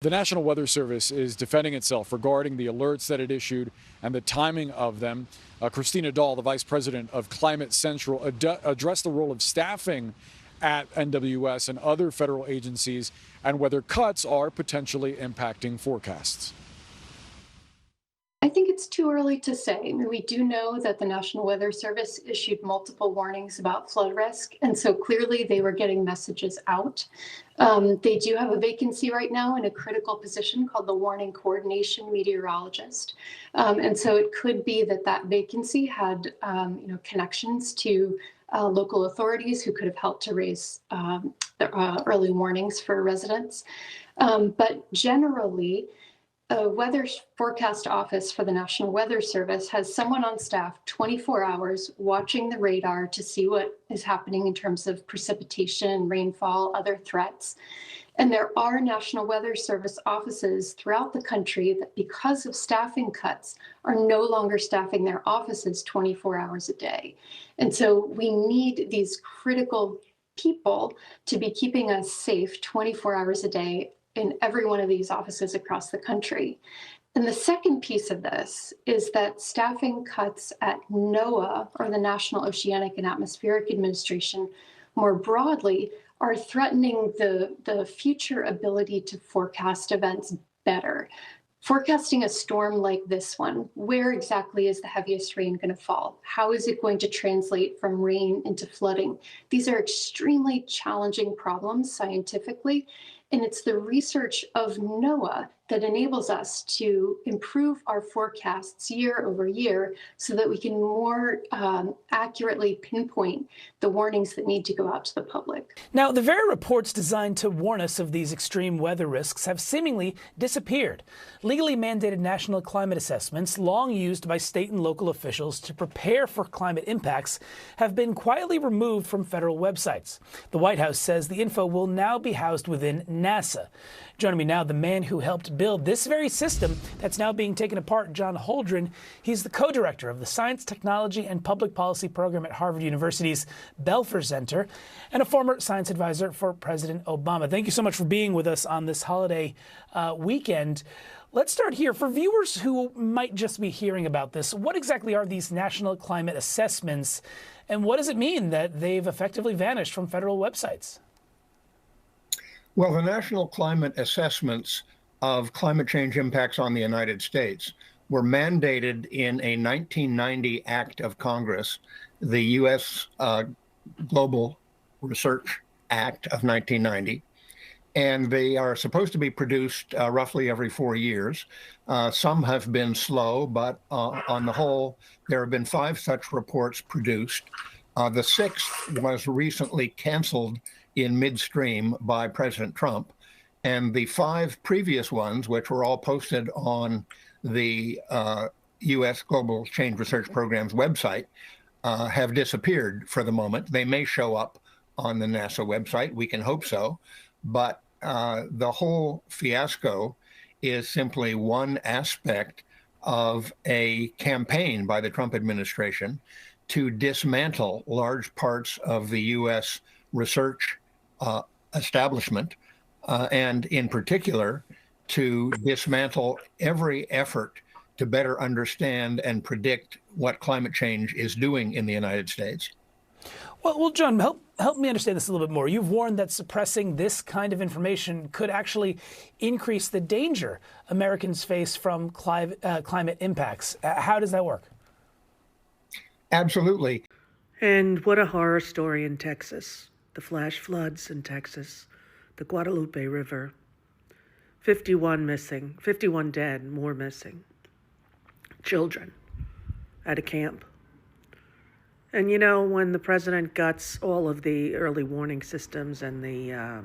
The National Weather Service is defending itself regarding the alerts that it issued and the timing of them. Christina Dahl, the vice president of Climate Central, addressed the role of staffing at NWS and other federal agencies and whether cuts are potentially impacting forecasts. I think it's too early to say. I mean, we do know that the National Weather Service issued multiple warnings about flood risk, and so clearly they were getting messages out. They do have a vacancy right now in a critical position called the Warning Coordination Meteorologist, and so it could be that that vacancy had, connections to local authorities who could have helped to raise the early warnings for residents. But generally, a weather forecast office for the National Weather Service has someone on staff 24 hours watching the radar to see what is happening in terms of precipitation, rainfall, other threats. And there are National Weather Service offices throughout the country that, because of staffing cuts, are no longer staffing their offices 24 hours a day. And so we need these critical people to be keeping us safe 24 hours a day in every one of these offices across the country. And the second piece of this is that staffing cuts at NOAA, or the National Oceanic and Atmospheric Administration, more broadly, are threatening the future ability to forecast events better. Forecasting a storm like this one, where exactly is the heaviest rain going to fall? How is it going to translate from rain into flooding? These are extremely challenging problems scientifically, and it's the research of NOAA that enables us to improve our forecasts year over year so that we can more accurately pinpoint the warnings that need to go out to the public. Now, the very reports designed to warn us of these extreme weather risks have seemingly disappeared. Legally mandated national climate assessments, long used by state and local officials to prepare for climate impacts, have been quietly removed from federal websites. The White House says the info will now be housed within NASA. Joining me now, the man who helped build this very system that's now being taken apart, John Holdren. He's the co-director of the Science, Technology, and Public Policy program at Harvard University's Belfer Center and a former science advisor for President Obama. Thank you so much for being with us on this holiday weekend. Let's start here. For viewers who might just be hearing about this, what exactly are these national climate assessments, and what does it mean that they've effectively vanished from federal websites? Well, the national climate assessments of climate change impacts on the United States were mandated in a 1990 act of Congress, the U.S. Global Research Act of 1990. And they are supposed to be produced roughly every 4 years. Some have been slow, but on the whole, there have been 5 such reports produced. The 6th was recently canceled in midstream by President Trump. And the 5 previous ones, which were all posted on the U.S. Global Change Research Program's website, have disappeared for the moment. They may show up on the NASA website. We can hope so. But the whole fiasco is simply one aspect of a campaign by the Trump administration to dismantle large parts of the U.S. research establishment, and in particular, to dismantle every effort to better understand and predict what climate change is doing in the United States. Well, John, help me understand this a little bit more. You've warned that suppressing this kind of information could actually increase the danger Americans face from climate impacts. How does that work? Absolutely. And what a horror story in Texas. The flash floods in Texas, the Guadalupe River, 51 missing, 51 dead, more missing. Children at a camp. And you know, when the president guts all of the early warning systems and the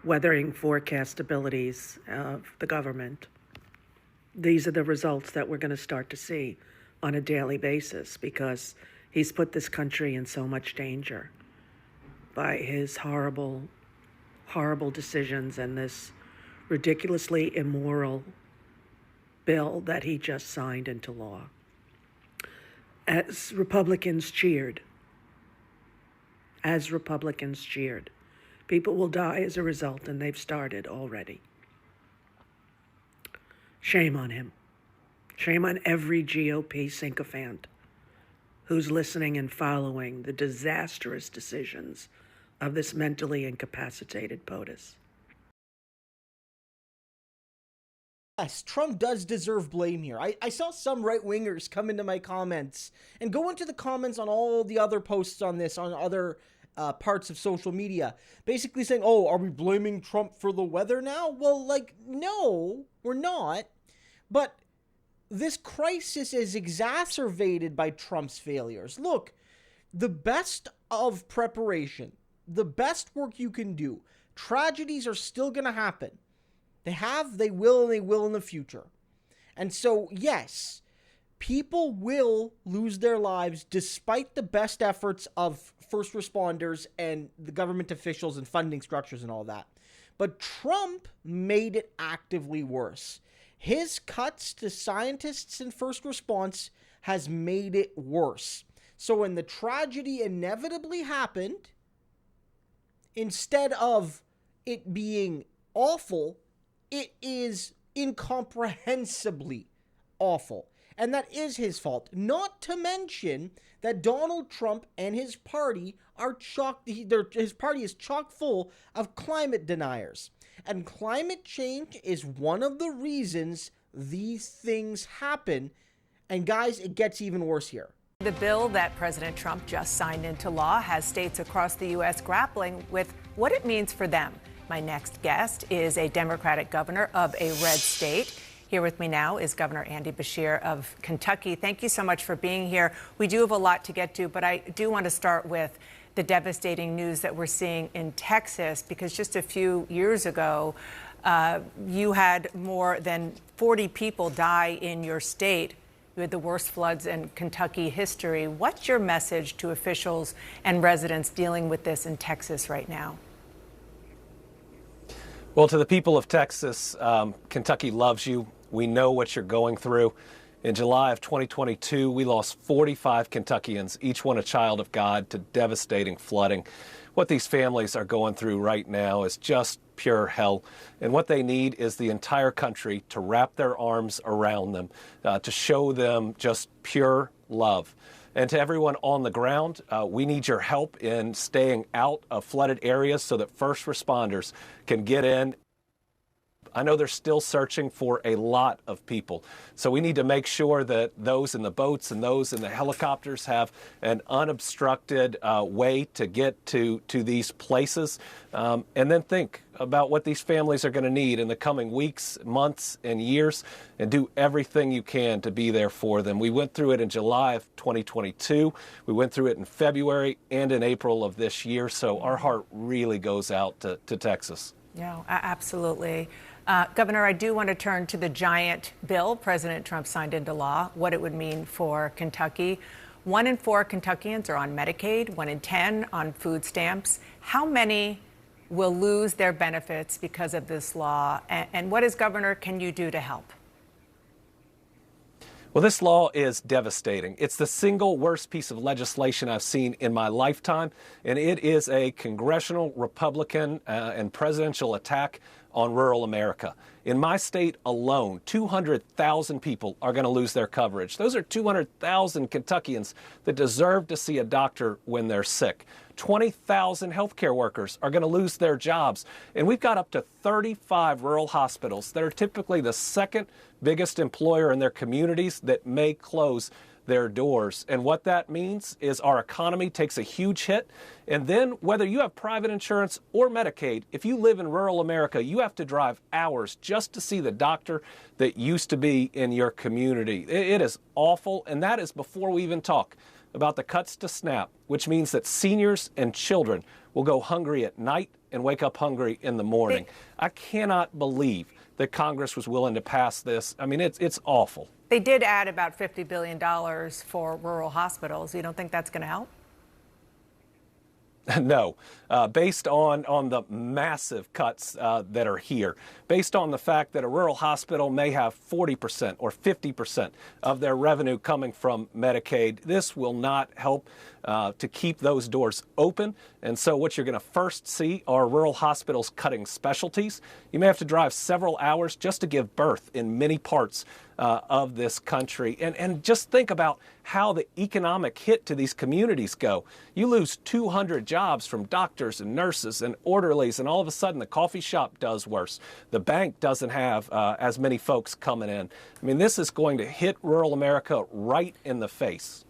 weathering forecast abilities of the government, these are the results that we're going to start to see on a daily basis because he's put this country in so much danger by his horrible, horrible decisions and this ridiculously immoral bill that he just signed into law. As Republicans cheered, people will die as a result, and they've started already. Shame on him. Shame on every GOP sycophant who's listening and following the disastrous decisions of this mentally incapacitated POTUS. Yes, Trump does deserve blame here. I saw some right-wingers come into my comments and go into the comments on all the other posts on this, on other parts of social media, basically saying, oh, are we blaming Trump for the weather now? Well, like, no, we're not. But this crisis is exacerbated by Trump's failures. Look, the best of preparation, the best work you can do, tragedies are still going to happen. They have, they will, and they will in the future. And so, yes, people will lose their lives despite the best efforts of first responders and the government officials and funding structures and all that. But Trump made it actively worse. His cuts to scientists and first response has made it worse. So when the tragedy inevitably happened, instead of it being awful, it is incomprehensibly awful. And that is his fault. Not to mention that Donald Trump and his party are his party is chock full of climate deniers. And climate change is one of the reasons these things happen. And guys, it gets even worse here. The bill that President Trump just signed into law has states across the U.S. grappling with what it means for them. My next guest is a Democratic governor of a red state. Here with me now is Governor Andy Beshear of Kentucky. Thank you so much for being here. We do have a lot to get to, but I do want to start with the devastating news that we're seeing in Texas, because just a few years ago, you had more than 40 people die in your state. You had the worst floods in Kentucky history. What's your message to officials and residents dealing with this in Texas right now? Well, to the people of Texas, Kentucky loves you. We know what you're going through. In July of 2022, we lost 45 Kentuckians, each one a child of God, to devastating flooding. What these families are going through right now is just pure hell. And what they need is the entire country to wrap their arms around them, to show them just pure love. And to everyone on the ground, we need your help in staying out of flooded areas so that first responders can get in. I know they're still searching for a lot of people. So we need to make sure that those in the boats and those in the helicopters have an unobstructed way to get to these places. And then think about what these families are going to need in the coming weeks, months, and years, and do everything you can to be there for them. We went through it in July of 2022. We went through it in February and in April of this year. So our heart really goes out to Texas. Yeah, absolutely. Governor, I do want to turn to the giant bill President Trump signed into law, what it would mean for Kentucky. 1 in 4 Kentuckians are on Medicaid, 1 in 10 on food stamps. How many will lose their benefits because of this law? And what, as governor, can you do to help? Well, this law is devastating. It's the single worst piece of legislation I've seen in my lifetime, and it is a congressional Republican and presidential attack on rural America. In my state alone, 200,000 people are going to lose their coverage. Those are 200,000 Kentuckians that deserve to see a doctor when they're sick. 20,000 healthcare workers are going to lose their jobs. And we've got up to 35 rural hospitals that are typically the second biggest employer in their communities that may close their doors. And what that means is our economy takes a huge hit. And then whether you have private insurance or Medicaid, if you live in rural America, you have to drive hours just to see the doctor that used to be in your community. It is awful. And that is before we even talk about the cuts to SNAP, which means that seniors and children will go hungry at night and wake up hungry in the morning. I cannot believe that Congress was willing to pass this. I mean, it's awful. They did add about $50 billion for rural hospitals. You don't think that's going to help? No, based on the massive cuts that are here, based on the fact that a rural hospital may have 40% or 50% of their revenue coming from Medicaid, this will not help to keep those doors open And so what you're going to first see are rural hospitals cutting specialties. You may have to drive several hours just to give birth in many parts of this country. And just think about how the economic hit to these communities go. You lose 200 jobs from doctors and nurses and orderlies, and all of a sudden the coffee shop does worse. The bank doesn't have as many folks coming in. I mean, this is going to hit rural America right in the face.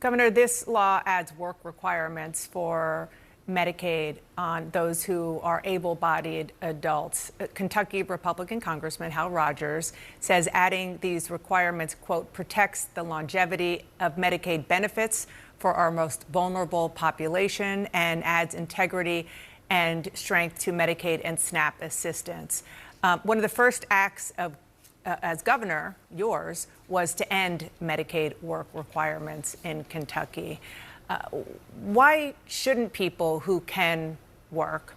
Governor, this law adds work requirements for Medicaid on those who are able-bodied adults. Kentucky Republican Congressman Hal Rogers says adding these requirements, quote, protects the longevity of Medicaid benefits for our most vulnerable population and adds integrity and strength to Medicaid and SNAP assistance. One of the first acts of as governor, yours, was to end Medicaid work requirements in Kentucky. Why shouldn't people who can work?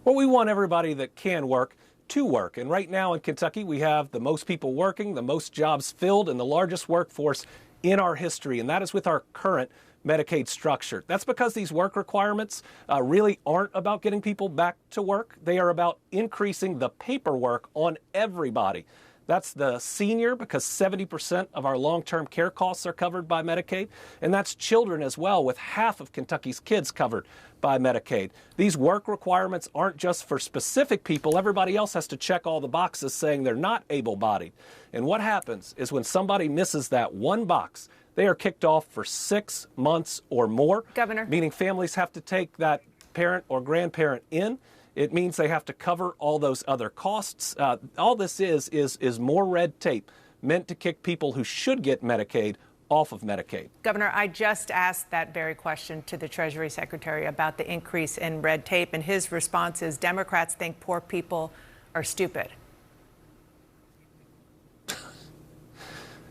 Well, we want everybody that can work to work. And right now in Kentucky, we have the most people working, the most jobs filled, and the largest workforce in our history. And that is with our current Medicaid structure. That's because these work requirements really aren't about getting people back to work. They are about increasing the paperwork on everybody. That's the senior, because 70% of our long-term care costs are covered by Medicaid. And that's children as well, with half of Kentucky's kids covered by Medicaid. These work requirements aren't just for specific people. Everybody else has to check all the boxes saying they're not able-bodied. And what happens is when somebody misses that one box, they are kicked off for 6 months or more. Governor. Meaning families have to take that parent or grandparent in. It means they have to cover all those other costs. All this is more red tape meant to kick people who should get Medicaid off of Medicaid. Governor, I just asked that very question to the Treasury Secretary about the increase in red tape, and his response is Democrats think poor people are stupid.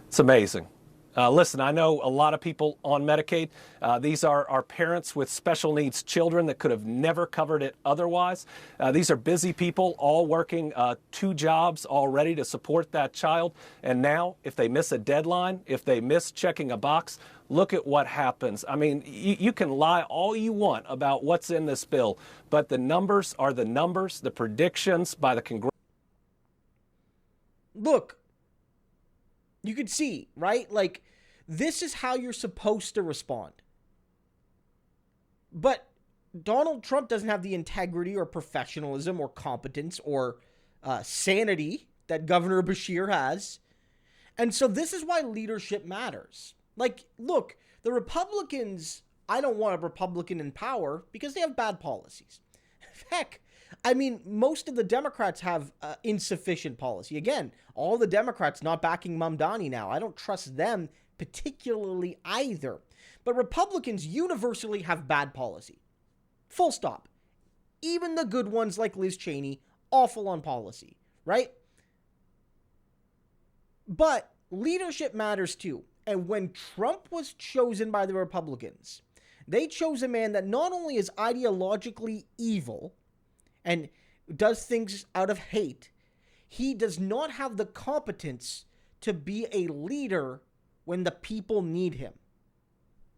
It's amazing. Listen, I know a lot of people on Medicaid. These are our parents with special needs children that could have never covered it otherwise. These are busy people, all working 2 jobs, all ready to support that child. And now, if they miss a deadline, if they miss checking a box, look at what happens. I mean, you can lie all you want about what's in this bill, but the numbers are the numbers, the predictions by the Congress. Look, you could see, right? Like, this is how you're supposed to respond. But Donald Trump doesn't have the integrity or professionalism or competence or sanity that Governor Beshear has. And so this is why leadership matters. Like, look, the Republicans, I don't want a Republican in power because they have bad policies. Heck, I mean, most of the Democrats have insufficient policy. Again, all the Democrats not backing Mamdani now. I don't trust them particularly either. But Republicans universally have bad policy. Full stop. Even the good ones like Liz Cheney, awful on policy, right? But leadership matters too. And when Trump was chosen by the Republicans, they chose a man that not only is ideologically evil and does things out of hate, he does not have the competence to be a leader when the people need him.